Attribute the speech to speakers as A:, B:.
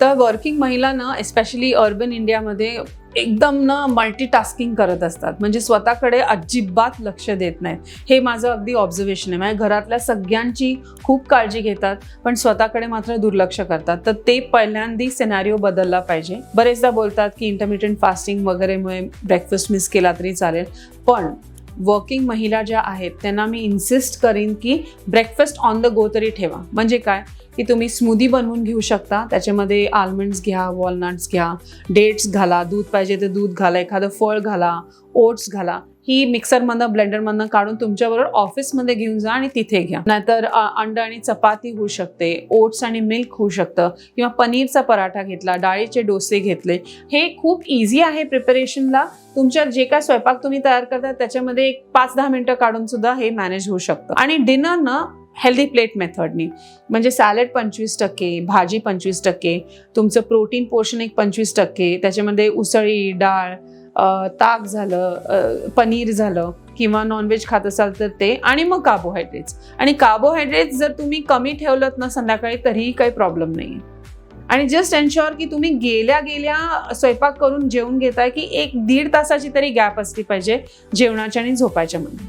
A: आता वर्किंग महिला ना एस्पेशली अर्बन इंडियामध्ये एकदम ना मल्टीटास्किंग करत असतात, म्हणजे स्वतःकडे अजिबात लक्ष देत नाहीत. हे माझं अगदी ऑब्झर्वेशन आहे. म्हणजे घरातल्या सगळ्यांची खूप काळजी घेतात पण स्वतःकडे मात्र दुर्लक्ष करतात. तर ते पहिल्यांदा सिनारिओ बदलला पाहिजे. बरेचदा बोलतात की इंटरमिटेंट फास्टिंग वगैरेमुळे ब्रेकफास्ट मिस केला तरी चालेल, पण वर्किंग महिला ज्या आहेत त्यांना मी इन्सिस्ट करीन की ब्रेकफास्ट ऑन द गो तरी ठेवा. म्हणजे काय की तुम्ही स्मूदी बनवून घेऊ शकता, त्याच्यामध्ये आल्मंड्स घ्या, वॉलनट्स घ्या, डेट्स घाला, दूध पाहिजे तर दूध घाला, एखादं फळ घाला, ओट्स घाला. ही मिक्सरमधनं ब्लेंडरमधनं काढून तुमच्याबरोबर ऑफिसमध्ये घेऊन जा आणि तिथे घ्या. नाहीतर अंड आणि चपाती होऊ शकते, ओट्स आणि मिल्क होऊ शकतं, किंवा पनीरचा पराठा घेतला, डाळीचे डोसे घेतले. हे खूप इझी आहे प्रिपरेशनला. तुमच्या जे काय स्वयंपाक तुम्ही तयार करता त्याच्यामध्ये एक 5-10 मिनिटं काढून सुद्धा हे मॅनेज होऊ शकतं. आणि डिनर ना हेल्दी प्लेट मेथडनी, म्हणजे सॅलड 25%, भाजी 25%, तुमचं प्रोटीन पोर्शन एक 25%, त्याच्यामध्ये उसळी, डाळ, ताक झालं, पनीर झालं, किंवा नॉनव्हेज खात असाल तर ते, आणि मग कार्बोहायड्रेट्स. आणि कार्बोहायड्रेट्स जर तुम्ही कमी ठेवलं ना संध्याकाळी तरीही काही प्रॉब्लेम नाही आहे. आणि जस्ट एन्श्योर की तुम्ही गेल्या स्वयंपाक करून जेवून घेताय की 1-1.5 तासाची तरी गॅप असली पाहिजे जेवणाच्या आणि झोपायच्या मध्ये.